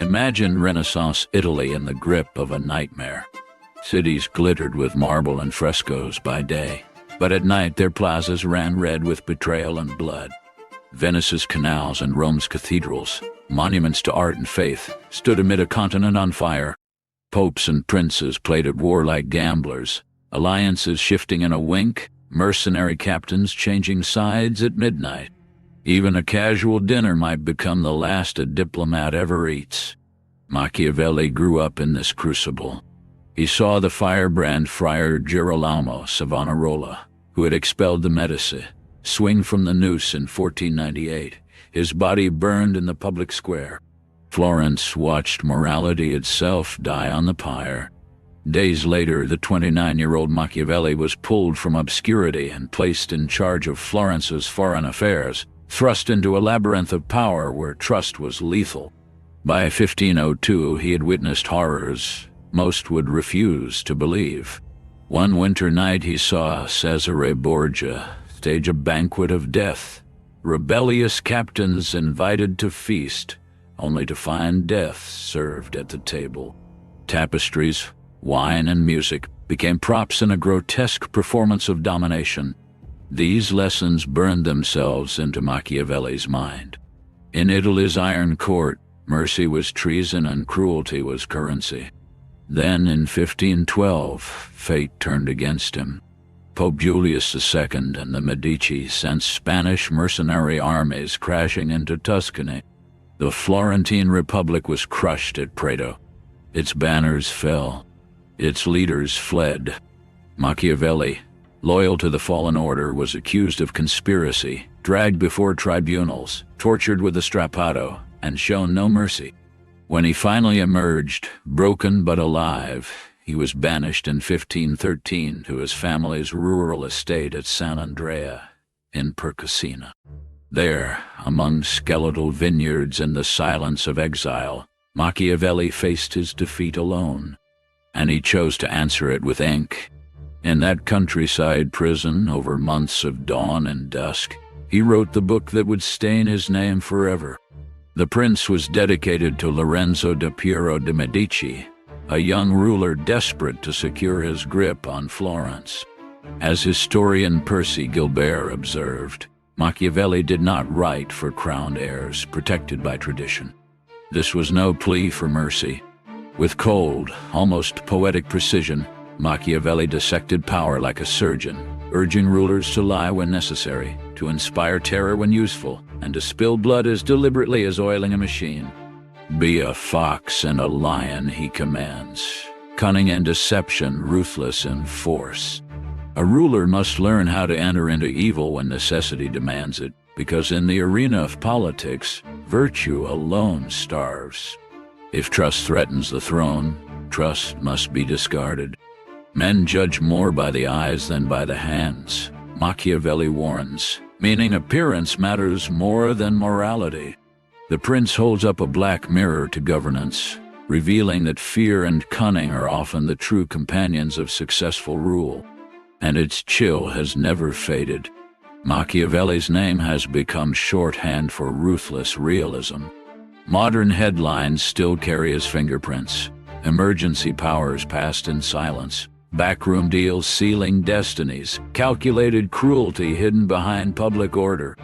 Imagine Renaissance Italy in the grip of a nightmare. Cities glittered with marble and frescoes by day, but at night their plazas ran red with betrayal and blood. Venice's canals and Rome's cathedrals, monuments to art and faith, stood amid a continent on fire. Popes and princes played at war like gamblers, alliances shifting in a wink, mercenary captains changing sides at midnight. Even a casual dinner might become the last a diplomat ever eats. Machiavelli grew up in this crucible. He saw the firebrand Friar Girolamo Savonarola, who had expelled the Medici, swing from the noose in 1498. His body burned in the public square. Florence watched morality itself die on the pyre. Days later, the 29-year-old Machiavelli was pulled from obscurity and placed in charge of Florence's foreign affairs, thrust into a labyrinth of power where trust was lethal. By 1502, he had witnessed horrors most would refuse to believe. One winter night he saw Cesare Borgia stage a banquet of death. Rebellious captains invited to feast, only to find death served at the table. Tapestries, wine, and music became props in a grotesque performance of domination. These lessons burned themselves into Machiavelli's mind. In Italy's Iron Court, mercy was treason and cruelty was currency. Then, in 1512, fate turned against him. Pope Julius II and the Medici sent Spanish mercenary armies crashing into Tuscany. The Florentine Republic was crushed at Prato. Its banners fell. Its leaders fled. Machiavelli, loyal to the fallen order, was accused of conspiracy, dragged before tribunals, tortured with a strappato, and shown no mercy. When he finally emerged, broken but alive, he was banished in 1513 to his family's rural estate at San Andrea in Percasina. There, among skeletal vineyards in the silence of exile, Machiavelli faced his defeat alone, and he chose to answer it with ink. In that countryside prison, over months of dawn and dusk, he wrote the book that would stain his name forever. The prince was dedicated to Lorenzo da Piero de' Medici, a young ruler desperate to secure his grip on Florence. As historian Percy Gilbert observed, Machiavelli did not write for crowned heirs protected by tradition. This was no plea for mercy. With cold, almost poetic precision, Machiavelli dissected power like a surgeon, urging rulers to lie when necessary, to inspire terror when useful, and to spill blood as deliberately as oiling a machine. Be a fox and a lion, he commands. Cunning and deception, ruthless and force. A ruler must learn how to enter into evil when necessity demands it, because in the arena of politics, virtue alone starves. If trust threatens the throne, trust must be discarded. Men judge more by the eyes than by the hands, Machiavelli warns, meaning appearance matters more than morality. The prince holds up a black mirror to governance, revealing that fear and cunning are often the true companions of successful rule, and its chill has never faded. Machiavelli's name has become shorthand for ruthless realism. Modern headlines still carry his fingerprints. Emergency powers passed in silence. Backroom deals sealing destinies, calculated cruelty hidden behind public order.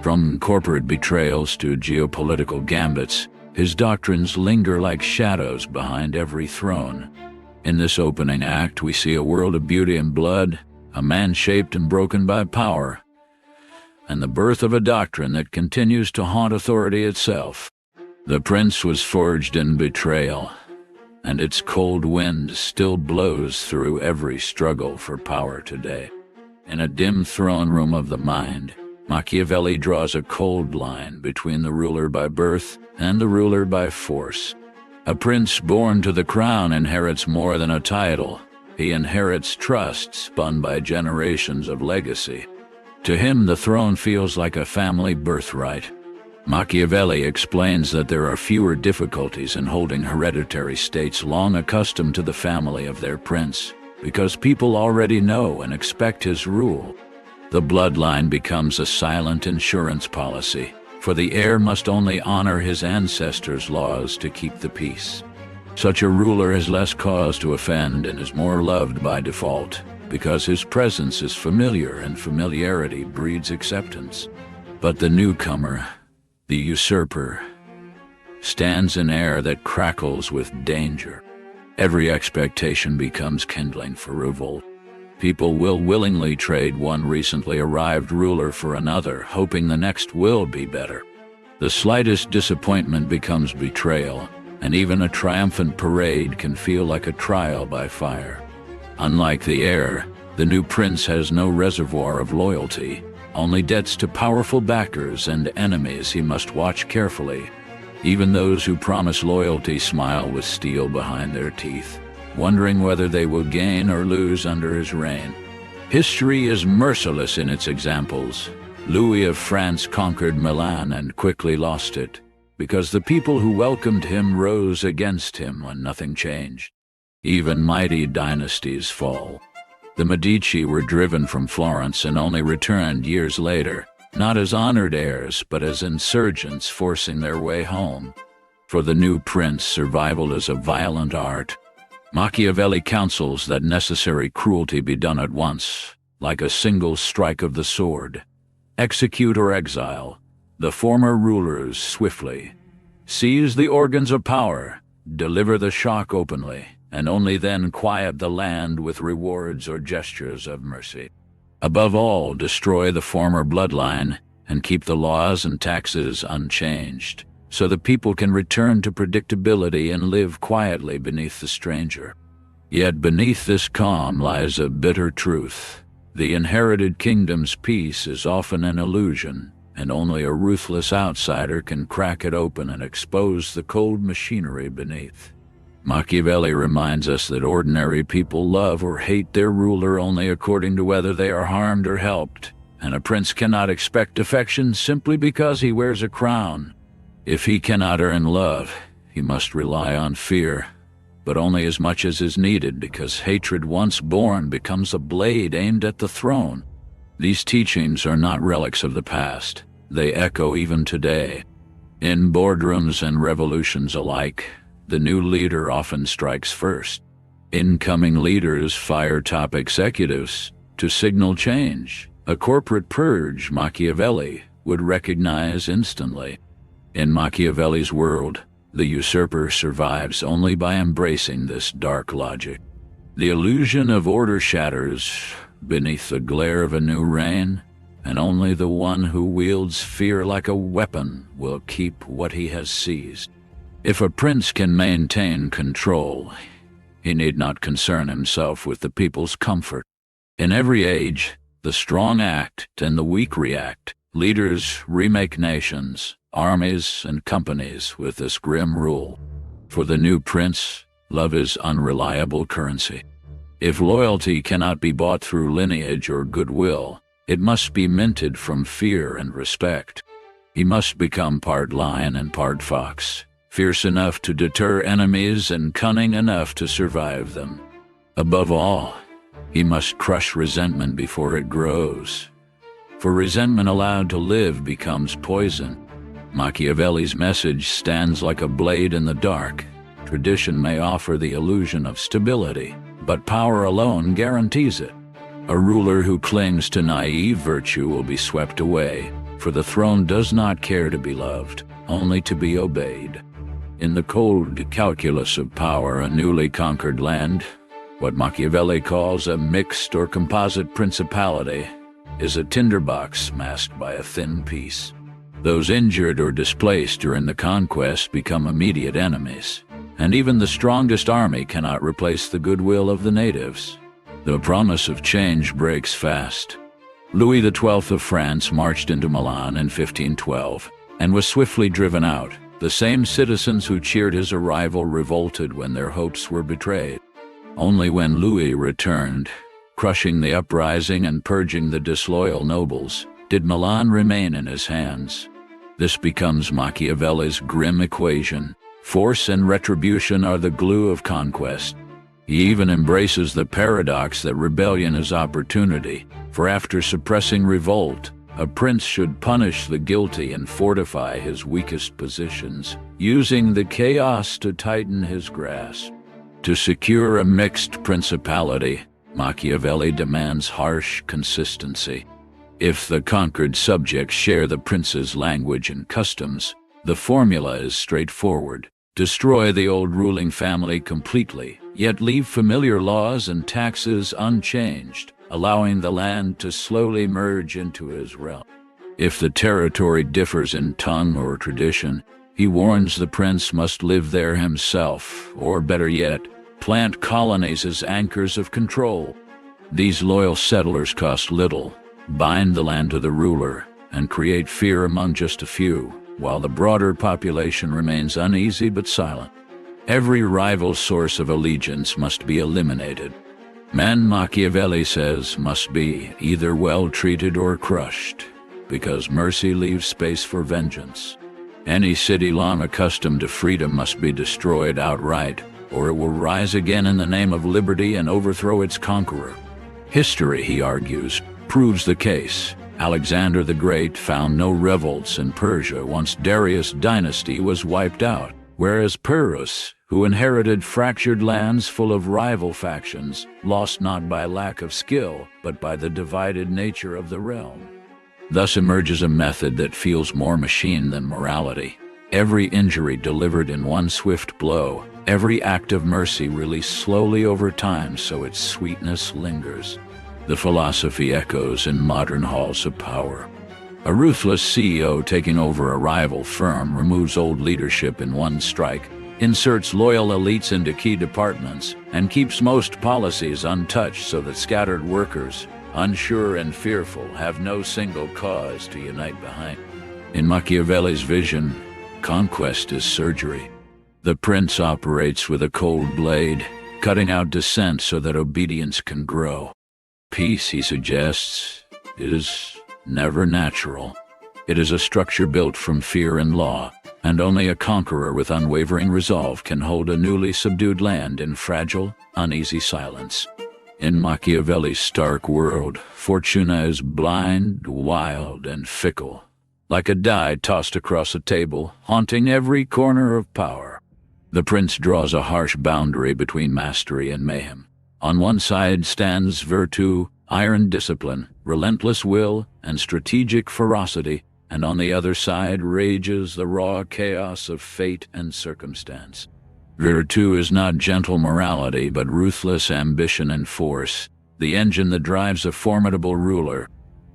From corporate betrayals to geopolitical gambits, his doctrines linger like shadows behind every throne. In this opening act, we see a world of beauty and blood, a man shaped and broken by power, and the birth of a doctrine that continues to haunt authority itself. The prince was forged in betrayal, and its cold wind still blows through every struggle for power today. In a dim throne room of the mind, Machiavelli draws a cold line between the ruler by birth and the ruler by force. A prince born to the crown inherits more than a title. He inherits trust spun by generations of legacy. To him, the throne feels like a family birthright. Machiavelli explains that there are fewer difficulties in holding hereditary states long accustomed to the family of their prince, because people already know and expect his rule. The bloodline becomes a silent insurance policy, for the heir must only honor his ancestors' laws to keep the peace. Such a ruler has less cause to offend and is more loved by default, because his presence is familiar and familiarity breeds acceptance. But the newcomer, the usurper, stands in air that crackles with danger. Every expectation becomes kindling for revolt. People will willingly trade one recently arrived ruler for another, hoping the next will be better. The slightest disappointment becomes betrayal, and even a triumphant parade can feel like a trial by fire. Unlike the heir, the new prince has no reservoir of loyalty, only debts to powerful backers and enemies he must watch carefully. Even those who promise loyalty smile with steel behind their teeth, wondering whether they will gain or lose under his reign. History is merciless in its examples. Louis of France conquered Milan and quickly lost it, because the people who welcomed him rose against him when nothing changed. Even mighty dynasties fall. The Medici were driven from Florence and only returned years later, not as honored heirs, but as insurgents forcing their way home. For the new prince, survival is a violent art. Machiavelli counsels that necessary cruelty be done at once, like a single strike of the sword. Execute or exile the former rulers swiftly. Seize the organs of power, deliver the shock openly, and only then quiet the land with rewards or gestures of mercy. Above all, destroy the former bloodline and keep the laws and taxes unchanged, so the people can return to predictability and live quietly beneath the stranger. Yet beneath this calm lies a bitter truth. The inherited kingdom's peace is often an illusion, and only a ruthless outsider can crack it open and expose the cold machinery beneath. Machiavelli reminds us that ordinary people love or hate their ruler only according to whether they are harmed or helped, and a prince cannot expect affection simply because he wears a crown. If he cannot earn love, he must rely on fear, but only as much as is needed, because hatred once born becomes a blade aimed at the throne. These teachings are not relics of the past. They echo even today. In boardrooms and revolutions alike, the new leader often strikes first. Incoming leaders fire top executives to signal change, a corporate purge Machiavelli would recognize instantly. In Machiavelli's world, the usurper survives only by embracing this dark logic. The illusion of order shatters beneath the glare of a new reign, and only the one who wields fear like a weapon will keep what he has seized. If a prince can maintain control, he need not concern himself with the people's comfort. In every age, the strong act and the weak react. Leaders remake nations, armies, and companies with this grim rule. For the new prince, love is unreliable currency. If loyalty cannot be bought through lineage or goodwill, it must be minted from fear and respect. He must become part lion and part fox, fierce enough to deter enemies and cunning enough to survive them. Above all, he must crush resentment before it grows. For resentment allowed to live becomes poison. Machiavelli's message stands like a blade in the dark. Tradition may offer the illusion of stability, but power alone guarantees it. A ruler who clings to naive virtue will be swept away, for the throne does not care to be loved, only to be obeyed. In the cold calculus of power, a newly conquered land, what Machiavelli calls a mixed or composite principality, is a tinderbox masked by a thin peace. Those injured or displaced during the conquest become immediate enemies, and even the strongest army cannot replace the goodwill of the natives. The promise of change breaks fast. Louis XII of France marched into Milan in 1512 and was swiftly driven out. The same citizens who cheered his arrival revolted when their hopes were betrayed. Only when Louis returned, crushing the uprising and purging the disloyal nobles, did Milan remain in his hands. This becomes Machiavelli's grim equation. Force and retribution are the glue of conquest. He even embraces the paradox that rebellion is opportunity, for after suppressing revolt, A prince should punish the guilty and fortify his weakest positions, using the chaos to tighten his grasp. To secure a mixed principality, Machiavelli demands harsh consistency. If the conquered subjects share the prince's language and customs, the formula is straightforward. Destroy the old ruling family completely, yet leave familiar laws and taxes unchanged, allowing the land to slowly merge into his realm. If the territory differs in tongue or tradition, he warns the prince must live there himself, or better yet, plant colonies as anchors of control. These loyal settlers cost little, bind the land to the ruler, and create fear among just a few, while the broader population remains uneasy but silent. Every rival source of allegiance must be eliminated. Men, Machiavelli says, must be either well treated or crushed, because mercy leaves space for vengeance. Any city long accustomed to freedom must be destroyed outright, or it will rise again in the name of liberty and overthrow its conqueror. History, he argues, proves the case. Alexander the Great found no revolts in Persia once Darius' dynasty was wiped out, whereas Pyrrhus, who inherited fractured lands full of rival factions, lost not by lack of skill, but by the divided nature of the realm. Thus emerges a method that feels more machine than morality. Every injury delivered in one swift blow, every act of mercy released slowly over time so its sweetness lingers. The philosophy echoes in modern halls of power. A ruthless CEO taking over a rival firm removes old leadership in one strike, inserts loyal elites into key departments, and keeps most policies untouched so that scattered workers, unsure and fearful, have no single cause to unite behind. In Machiavelli's vision, conquest is surgery. The prince operates with a cold blade, cutting out dissent so that obedience can grow. Peace, he suggests, is never natural. It is a structure built from fear and law, and only a conqueror with unwavering resolve can hold a newly subdued land in fragile, uneasy silence. In Machiavelli's stark world, Fortuna is blind, wild, and fickle, like a die tossed across a table, haunting every corner of power. The prince draws a harsh boundary between mastery and mayhem. On one side stands virtue, iron discipline, relentless will, and strategic ferocity, and on the other side rages the raw chaos of fate and circumstance. Virtue is not gentle morality, but ruthless ambition and force, the engine that drives a formidable ruler.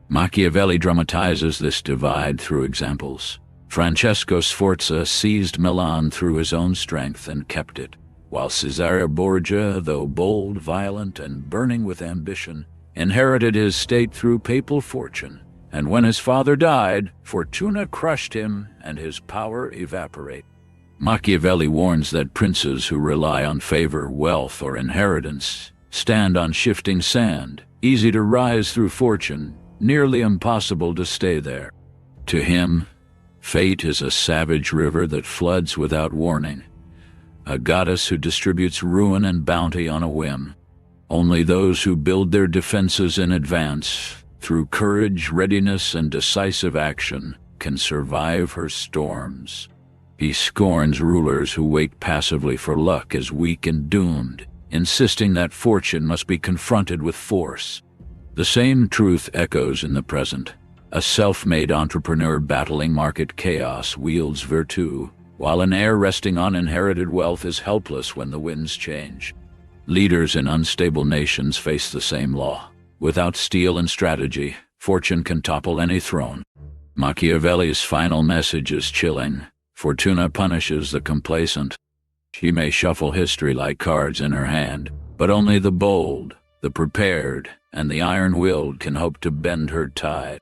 Machiavelli dramatizes this divide through examples. Francesco Sforza seized Milan through his own strength and kept it, while Cesare Borgia, though bold, violent, and burning with ambition, inherited his state through papal fortune. And when his father died, Fortuna crushed him and his power evaporated. Machiavelli warns that princes who rely on favor, wealth, or inheritance stand on shifting sand, easy to rise through fortune, nearly impossible to stay there. To him, fate is a savage river that floods without warning, a goddess who distributes ruin and bounty on a whim. Only those who build their defenses in advance, through courage, readiness, and decisive action, can survive her storms. He scorns rulers who wait passively for luck as weak and doomed, insisting that fortune must be confronted with force. The same truth echoes in the present. A self-made entrepreneur battling market chaos wields virtue, while an heir resting on inherited wealth is helpless when the winds change. Leaders in unstable nations face the same law. Without steel and strategy, fortune can topple any throne. Machiavelli's final message is chilling. Fortuna punishes the complacent. She may shuffle history like cards in her hand, but only the bold, the prepared, and the iron-willed can hope to bend her tide.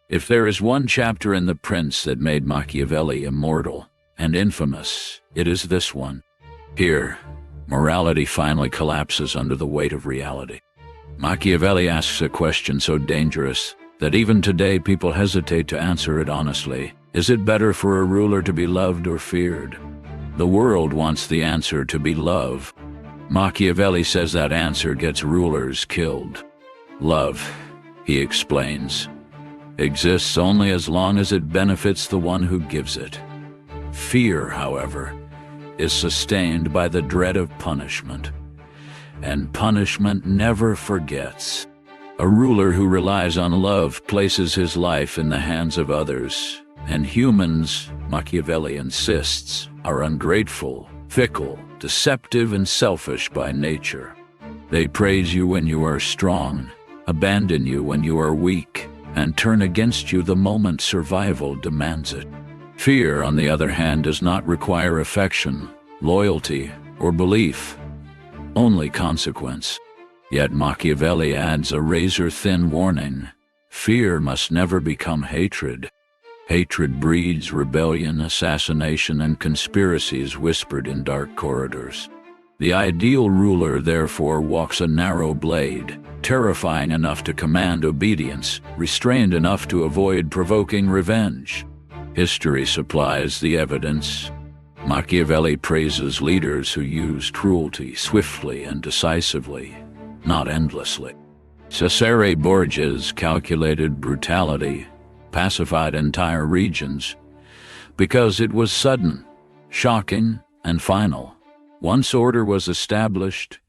If there is one chapter in The Prince that made Machiavelli immortal and infamous, it is this one. Here, morality finally collapses under the weight of reality. Machiavelli asks a question so dangerous that even today people hesitate to answer it honestly. Is it better for a ruler to be loved or feared? The world wants the answer to be love. Machiavelli says that answer gets rulers killed. Love, he explains, exists only as long as it benefits the one who gives it. Fear, however, is sustained by the dread of punishment, and punishment never forgets. A ruler who relies on love places his life in the hands of others, and humans, Machiavelli insists, are ungrateful, fickle, deceptive, and selfish by nature. They praise you when you are strong, abandon you when you are weak, and turn against you the moment survival demands it. Fear, on the other hand, does not require affection, loyalty, or belief, only consequence. Yet Machiavelli adds a razor-thin warning: fear must never become hatred. Hatred breeds rebellion, assassination, and conspiracies whispered in dark corridors. The ideal ruler, therefore, walks a narrow blade, terrifying enough to command obedience, restrained enough to avoid provoking revenge. History supplies the evidence. Machiavelli praises leaders who use cruelty swiftly and decisively, not endlessly. Cesare Borgia's calculated brutality pacified entire regions because it was sudden, shocking, and final. Once order was established,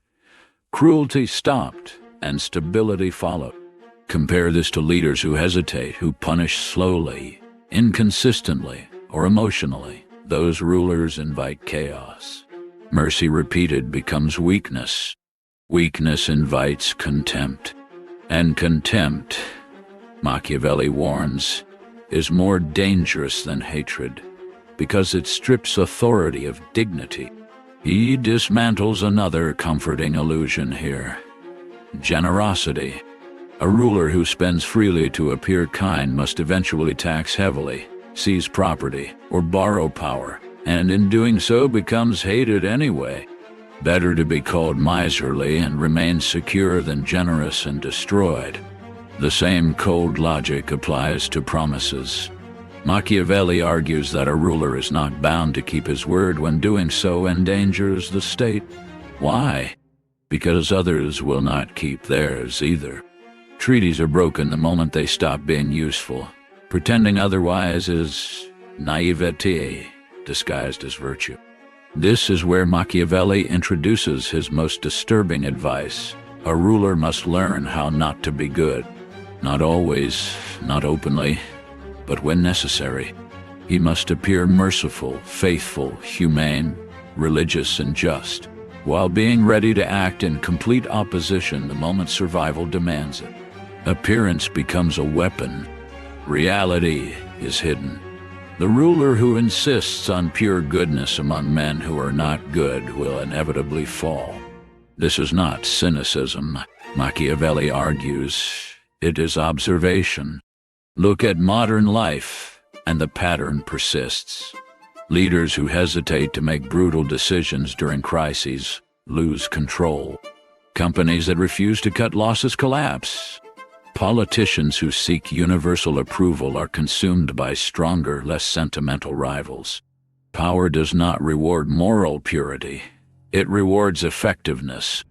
cruelty stopped, and stability followed. Compare this to leaders who hesitate, who punish slowly, inconsistently, or emotionally. Those rulers invite chaos. Mercy repeated becomes weakness. Weakness invites contempt. And contempt, Machiavelli warns, is more dangerous than hatred, because it strips authority of dignity. He dismantles another comforting illusion here: generosity. A ruler who spends freely to appear kind must eventually tax heavily, seize property, or borrow power, and in doing so becomes hated anyway. Better to be called miserly and remain secure than generous and destroyed. The same cold logic applies to promises. Machiavelli argues that a ruler is not bound to keep his word when doing so endangers the state. Why? Because others will not keep theirs either. Treaties are broken the moment they stop being useful. Pretending otherwise is naivete disguised as virtue. This is where Machiavelli introduces his most disturbing advice. A ruler must learn how not to be good. Not always, not openly, but when necessary. He must appear merciful, faithful, humane, religious, and just, while being ready to act in complete opposition the moment survival demands it. Appearance becomes a weapon. Reality is hidden. The ruler who insists on pure goodness among men who are not good will inevitably fall. This is not cynicism, Machiavelli argues. It is observation. Look at modern life, and the pattern persists. Leaders who hesitate to make brutal decisions during crises lose control. Companies that refuse to cut losses collapse. Politicians who seek universal approval are consumed by stronger, less sentimental rivals. Power does not reward moral purity. It rewards effectiveness.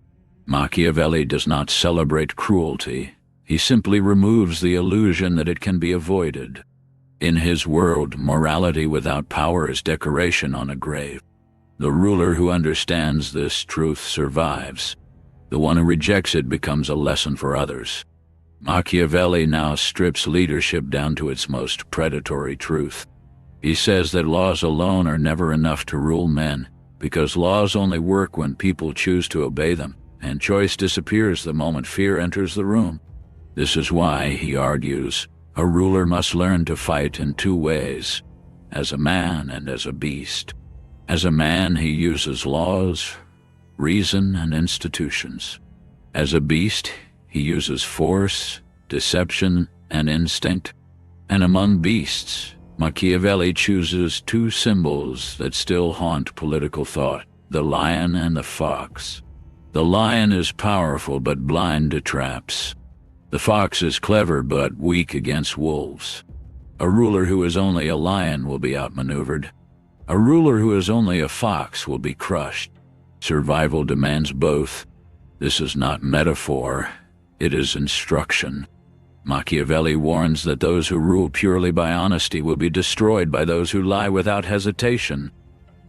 Machiavelli does not celebrate cruelty. He simply removes the illusion that it can be avoided. In his world, morality without power is decoration on a grave. The ruler who understands this truth survives. The one who rejects it becomes a lesson for others. Machiavelli now strips leadership down to its most predatory truth. He says that laws alone are never enough to rule men, because laws only work when people choose to obey them, and choice disappears the moment fear enters the room. This is why, he argues, a ruler must learn to fight in two ways: as a man and as a beast. As a man, he uses laws, reason, and institutions. As a beast, he uses force, deception, and instinct. And among beasts, Machiavelli chooses two symbols that still haunt political thought: the lion and the fox. The lion is powerful but blind to traps. The fox is clever but weak against wolves. A ruler who is only a lion will be outmaneuvered. A ruler who is only a fox will be crushed. Survival demands both. This is not metaphor. It is instruction. Machiavelli warns that those who rule purely by honesty will be destroyed by those who lie without hesitation.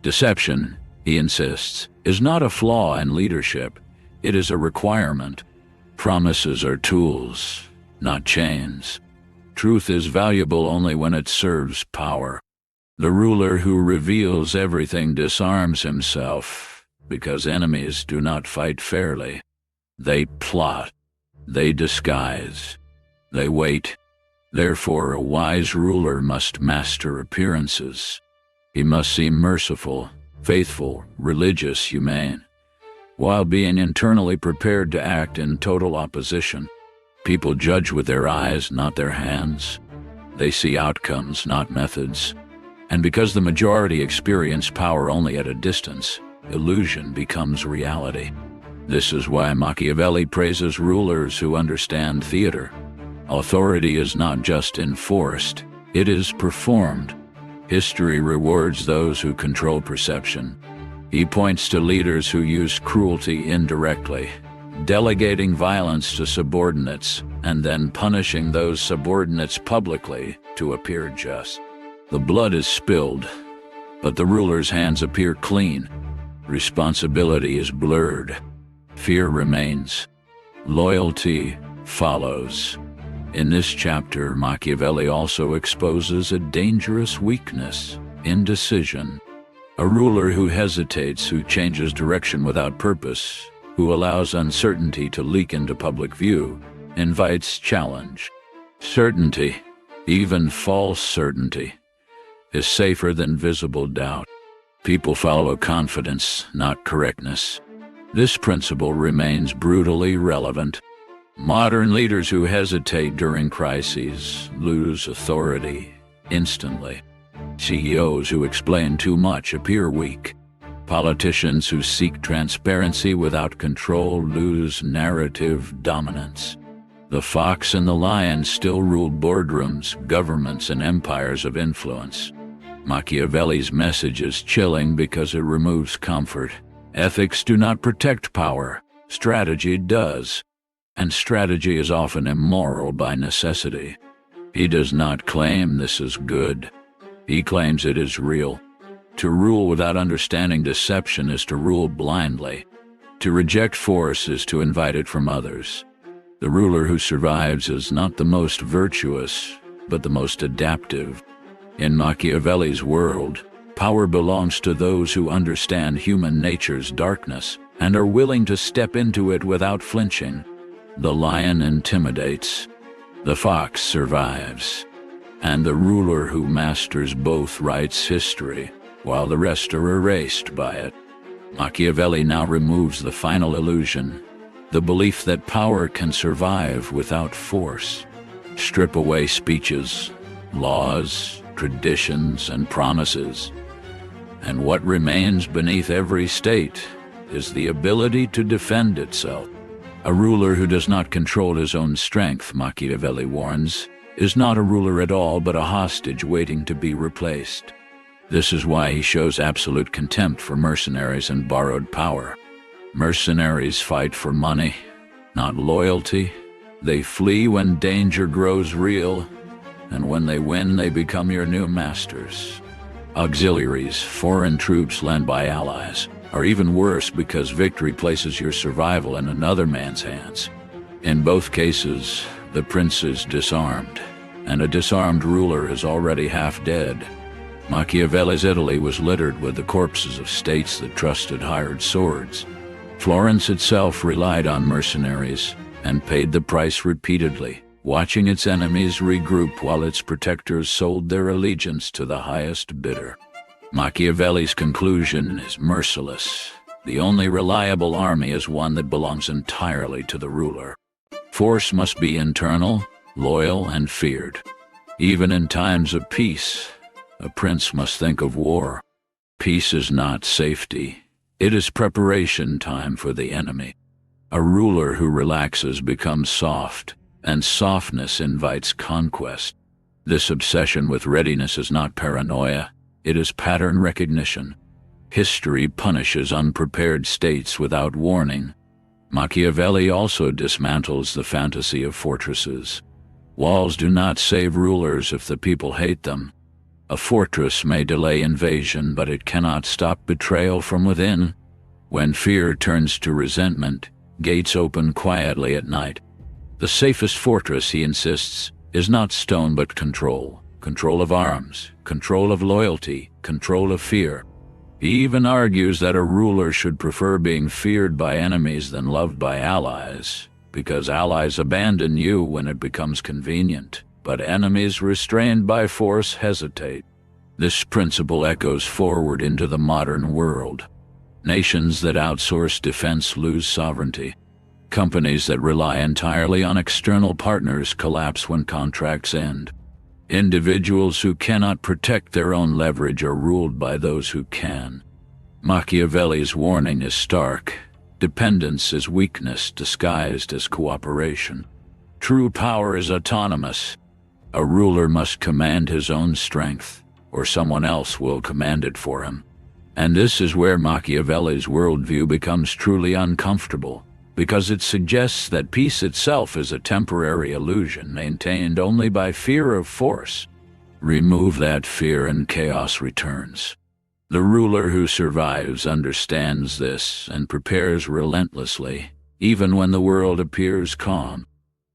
Deception, he insists, is not a flaw in leadership, it is a requirement. Promises are tools, not chains. Truth is valuable only when it serves power. The ruler who reveals everything disarms himself, because enemies do not fight fairly. They plot, they disguise, they wait. Therefore, a wise ruler must master appearances. He must seem merciful, faithful, religious, humane, while being internally prepared to act in total opposition. People judge with their eyes, not their hands. They see outcomes, not methods. And because the majority experience power only at a distance, illusion becomes reality. This is why Machiavelli praises rulers who understand theater. Authority is not just enforced, it is performed. History rewards those who control perception. He points to leaders who use cruelty indirectly, delegating violence to subordinates, and then punishing those subordinates publicly to appear just. The blood is spilled, but the ruler's hands appear clean. Responsibility is blurred. Fear remains. Loyalty follows. In this chapter, Machiavelli also exposes a dangerous weakness: indecision. A ruler who hesitates, who changes direction without purpose, who allows uncertainty to leak into public view, invites challenge. Certainty, even false certainty, is safer than visible doubt. People follow confidence, not correctness. This principle remains brutally relevant. Modern leaders who hesitate during crises lose authority instantly. CEOs who explain too much appear weak. Politicians who seek transparency without control lose narrative dominance. The fox and the lion still rule boardrooms, governments, and empires of influence. Machiavelli's message is chilling because it removes comfort. Ethics do not protect power, strategy does. And strategy is often immoral by necessity. He does not claim this is good. He claims it is real. To rule without understanding deception is to rule blindly. To reject force is to invite it from others. The ruler who survives is not the most virtuous, but the most adaptive. In Machiavelli's world, power belongs to those who understand human nature's darkness and are willing to step into it without flinching. The lion intimidates, the fox survives, and the ruler who masters both writes history, while the rest are erased by it. Machiavelli now removes the final illusion, the belief that power can survive without force. Strip away speeches, laws, traditions, and promises, and what remains beneath every state is the ability to defend itself. A ruler who does not control his own strength, Machiavelli warns, is not a ruler at all but a hostage waiting to be replaced. This is why he shows absolute contempt for mercenaries and borrowed power. Mercenaries fight for money, not loyalty. They flee when danger grows real, and when they win, they become your new masters. Auxiliaries, foreign troops lent by allies, are even worse because victory places your survival in another man's hands. In both cases, the prince is disarmed, and a disarmed ruler is already half dead. Machiavelli's Italy was littered with the corpses of states that trusted hired swords. Florence itself relied on mercenaries and paid the price repeatedly, watching its enemies regroup while its protectors sold their allegiance to the highest bidder. Machiavelli's conclusion is merciless. The only reliable army is one that belongs entirely to the ruler. Force must be internal, loyal, and feared. Even in times of peace, a prince must think of war. Peace is not safety. It is preparation time for the enemy. A ruler who relaxes becomes soft, and softness invites conquest. This obsession with readiness is not paranoia. It is pattern recognition. History punishes unprepared states without warning. Machiavelli also dismantles the fantasy of fortresses. Walls do not save rulers if the people hate them. A fortress may delay invasion, but it cannot stop betrayal from within. When fear turns to resentment, gates open quietly at night. The safest fortress, he insists, is not stone but control. Control of arms, control of loyalty, control of fear. He even argues that a ruler should prefer being feared by enemies than loved by allies, because allies abandon you when it becomes convenient, but enemies restrained by force hesitate. This principle echoes forward into the modern world. Nations that outsource defense lose sovereignty. Companies that rely entirely on external partners collapse when contracts end. Individuals who cannot protect their own leverage are ruled by those who can. Machiavelli's warning is stark. Dependence is weakness disguised as cooperation. True power is autonomous. A ruler must command his own strength, or someone else will command it for him. And this is where Machiavelli's worldview becomes truly uncomfortable, because it suggests that peace itself is a temporary illusion maintained only by fear of force. Remove that fear and chaos returns. The ruler who survives understands this and prepares relentlessly, even when the world appears calm.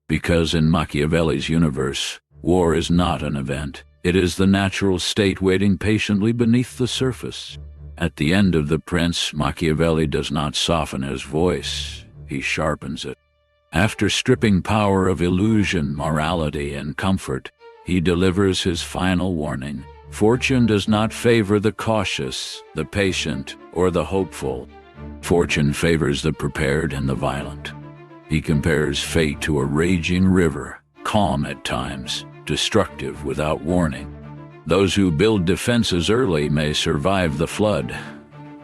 Because in Machiavelli's universe, war is not an event. It is the natural state waiting patiently beneath the surface. At the end of The Prince, Machiavelli does not soften his voice. He sharpens it. After stripping power of illusion, morality, and comfort, he delivers his final warning. Fortune does not favor the cautious, the patient, or the hopeful. Fortune favors the prepared and the violent. He compares fate to a raging river, calm at times, destructive without warning. Those who build defenses early may survive the flood.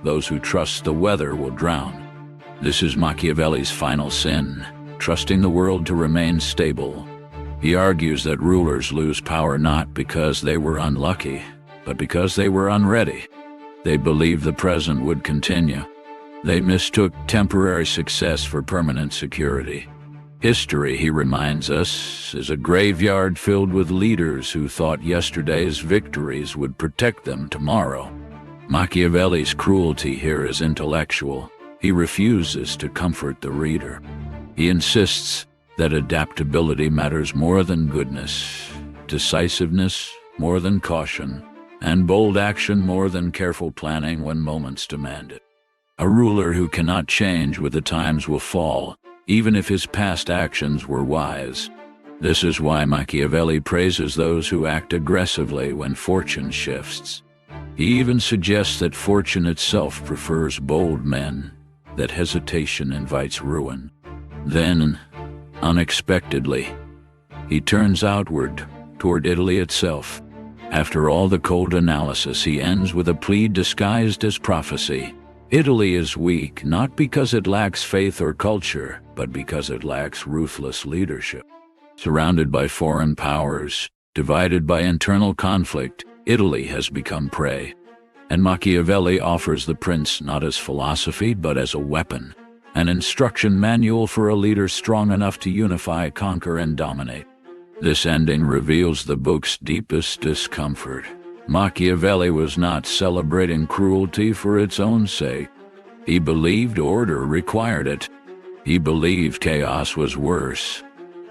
Those who trust the weather will drown. This is Machiavelli's final sin, trusting the world to remain stable. He argues that rulers lose power not because they were unlucky, but because they were unready. They believed the present would continue. They mistook temporary success for permanent security. History, he reminds us, is a graveyard filled with leaders who thought yesterday's victories would protect them tomorrow. Machiavelli's cruelty here is intellectual. He refuses to comfort the reader. He insists that adaptability matters more than goodness, decisiveness more than caution, and bold action more than careful planning when moments demand it. A ruler who cannot change with the times will fall, even if his past actions were wise. This is why Machiavelli praises those who act aggressively when fortune shifts. He even suggests that fortune itself prefers bold men, that hesitation invites ruin. Then, unexpectedly, he turns outward, toward Italy itself. After all the cold analysis, he ends with a plea disguised as prophecy. Italy is weak, not because it lacks faith or culture, but because it lacks ruthless leadership. Surrounded by foreign powers, divided by internal conflict, Italy has become prey. And Machiavelli offers The Prince not as philosophy, but as a weapon, an instruction manual for a leader strong enough to unify, conquer, and dominate. This ending reveals the book's deepest discomfort. Machiavelli was not celebrating cruelty for its own sake. He believed order required it. He believed chaos was worse.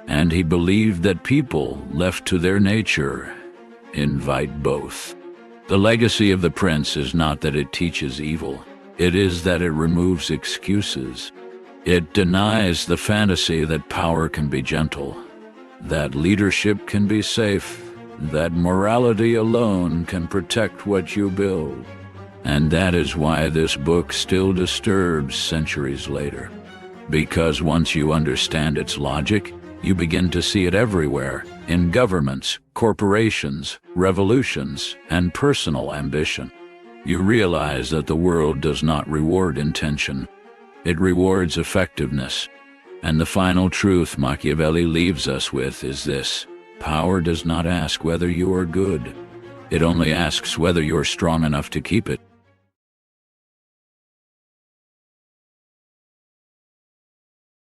And he believed that people, left to their nature, invite both. The legacy of The Prince is not that it teaches evil. It is that it removes excuses. It denies the fantasy that power can be gentle, that leadership can be safe, that morality alone can protect what you build. And that is why this book still disturbs centuries later. Because once you understand its logic, you begin to see it everywhere, in governments, corporations, revolutions, and personal ambition. You realize that the world does not reward intention. It rewards effectiveness. And the final truth Machiavelli leaves us with is this: power does not ask whether you are good. It only asks whether you're strong enough to keep it.